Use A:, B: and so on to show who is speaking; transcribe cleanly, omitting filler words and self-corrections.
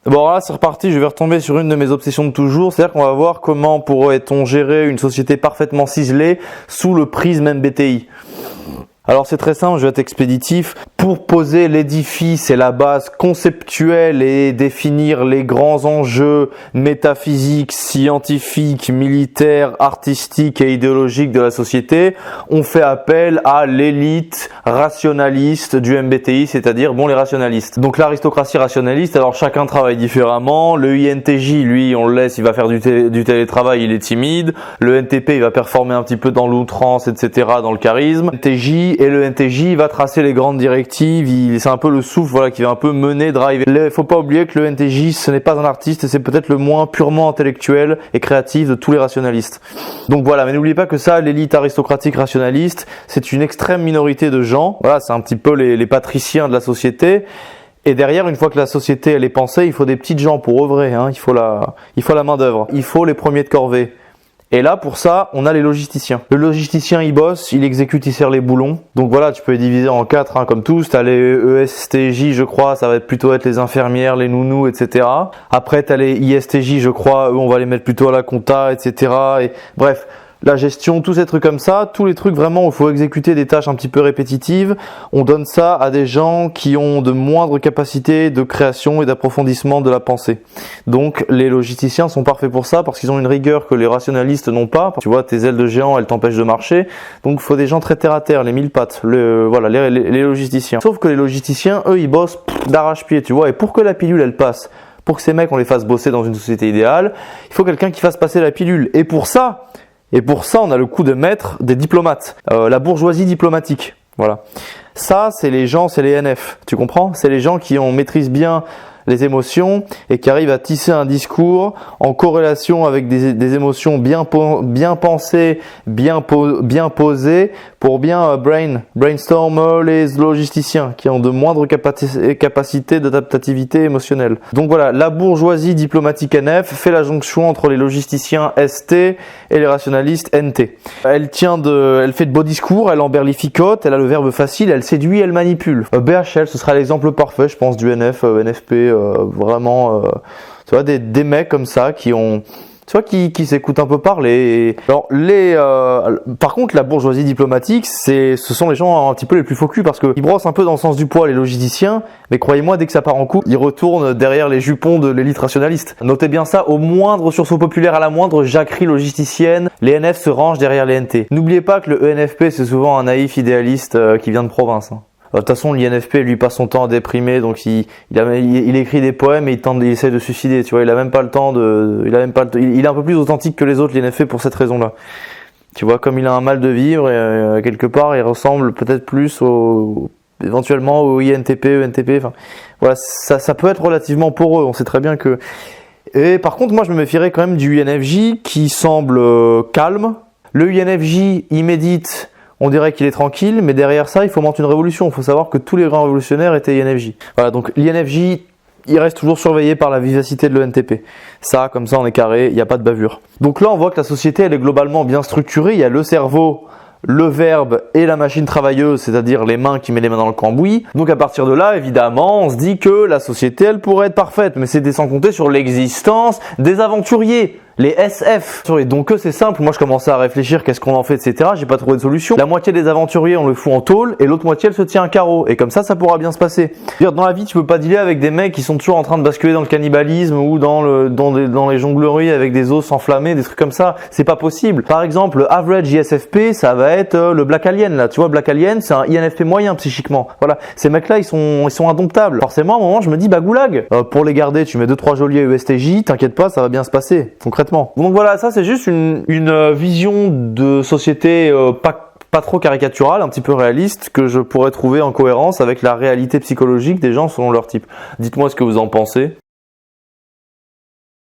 A: Bon, là, c'est reparti. Je vais retomber sur une de mes obsessions de toujours. C'est-à-dire qu'on va voir comment pourrait-on gérer une société parfaitement ciselée sous le prisme MBTI. Alors c'est très simple, je vais être expéditif. Pour poser l'édifice et la base conceptuelle et définir les grands enjeux métaphysiques, scientifiques, militaires, artistiques et idéologiques de la société, on fait appel à l'élite rationaliste du MBTI, c'est-à-dire les rationalistes. Donc l'aristocratie rationaliste, alors chacun travaille différemment. Le INTJ, lui, on le laisse, il va faire du télétravail, il est timide. Le NTP, il va performer un petit peu dans l'outrance, etc., dans le charisme. Et le NTJ va tracer les grandes directives, c'est un peu le souffle qui va un peu mener, driver. Il faut pas oublier que le NTJ ce n'est pas un artiste et c'est peut-être le moins purement intellectuel et créatif de tous les rationalistes. Donc voilà, mais n'oubliez pas que ça, l'élite aristocratique rationaliste, c'est une extrême minorité de gens. Voilà, c'est un petit peu les patriciens de la société. Et derrière, une fois que la société elle est pensée, il faut des petites gens pour œuvrer, il faut la main d'œuvre. Il faut les premiers de corvée. Et là, pour ça, on a les logisticiens. Le logisticien, il bosse, il exécute, il serre les boulons. Donc voilà, tu peux les diviser en 4, comme tous. T'as les ESTJ, je crois, ça va plutôt être les infirmières, les nounous, etc. Après, t'as les ISTJ, je crois, eux, on va les mettre plutôt à la compta, etc. Et bref, la gestion, tous ces trucs comme ça, tous les trucs vraiment où il faut exécuter des tâches un petit peu répétitives, on donne ça à des gens qui ont de moindres capacités de création et d'approfondissement de la pensée. Donc les logisticiens sont parfaits pour ça parce qu'ils ont une rigueur que les rationalistes n'ont pas. Tu vois, tes ailes de géant, elles t'empêchent de marcher. Donc il faut des gens très terre à terre, les mille pattes, les logisticiens. Sauf que les logisticiens, eux, ils bossent d'arrache-pied, tu vois, et pour que la pilule, elle passe, pour que ces mecs, on les fasse bosser dans une société idéale, il faut quelqu'un qui fasse passer la pilule. Et pour ça, on a le coup de maître des diplomates, la bourgeoisie diplomatique. Voilà. Ça, c'est les gens, c'est les NF. Tu comprends? C'est les gens qui maîtrisent bien les émotions et qui arrivent à tisser un discours en corrélation avec des émotions bien pensées, bien posées pour bien brainstorm les logisticiens qui ont de moindres capacités d'adaptativité émotionnelle. Donc voilà, la bourgeoisie diplomatique NF fait la jonction entre les logisticiens ST et les rationalistes NT. Elle fait de beaux discours, elle emberlificote, elle a le verbe facile, elle séduit, elle manipule. BHL, ce sera l'exemple parfait, je pense, du NF, NFP, vraiment, tu vois, des mecs comme ça qui s'écoutent un peu parler. Alors par contre, la bourgeoisie diplomatique, ce sont les gens un petit peu les plus faux culs parce qu'ils brossent un peu dans le sens du poil les logisticiens, mais croyez-moi, dès que ça part en couple, ils retournent derrière les jupons de l'élite rationaliste. Notez bien ça, au moindre sursaut populaire, à la moindre jacquerie logisticienne, les NF se rangent derrière les NT. N'oubliez pas que le ENFP, c'est souvent un naïf idéaliste qui vient de province. De toute façon, l'INFP, lui, passe son temps à déprimer, donc il écrit des poèmes et il essaie de se suicider, tu vois, il a même pas le temps il est un peu plus authentique que les autres, l'INFP, pour cette raison-là. Tu vois, comme il a un mal de vivre, et quelque part, il ressemble peut-être plus éventuellement au INTP, ENTP, enfin, voilà, ça peut être relativement poreux, on sait très bien que... Et par contre, moi, je me méfierais quand même du INFJ, qui semble calme. Le INFJ, il médite... On dirait qu'il est tranquille, mais derrière ça, il faut monter une révolution. Il faut savoir que tous les grands révolutionnaires étaient INFJ. Voilà, donc l'INFJ, il reste toujours surveillé par la vivacité de l'ENTP. Ça, comme ça, on est carré, il n'y a pas de bavure. Donc là, on voit que la société, elle est globalement bien structurée. Il y a le cerveau, le verbe et la machine travailleuse, c'est-à-dire les mains qui mettent les mains dans le cambouis. Donc à partir de là, évidemment, on se dit que la société, elle pourrait être parfaite. Mais c'est sans compter sur l'existence des aventuriers. Les SF. Donc c'est simple, moi je commençais à réfléchir qu'est-ce qu'on en fait, etc. J'ai pas trouvé de solution. La moitié des aventuriers on le fout en tôle et l'autre moitié elle se tient un carreau. Et comme ça pourra bien se passer. Dans la vie tu peux pas dealer avec des mecs qui sont toujours en train de basculer dans le cannibalisme ou dans les jongleries avec des os enflammés, des trucs comme ça. C'est pas possible. Par exemple, le average ISFP, ça va être le Black Alien là. Tu vois, Black Alien c'est un INFP moyen psychiquement. Voilà. Ces mecs là ils sont indomptables. Forcément à un moment je me dis goulag. Pour les garder tu mets 2-3 geôliers ESTJ, t'inquiète pas ça va bien se passer. Concrètement. Donc voilà, ça c'est juste une vision de société pas trop caricaturale, un petit peu réaliste, que je pourrais trouver en cohérence avec la réalité psychologique des gens selon leur type. Dites-moi ce que vous en pensez.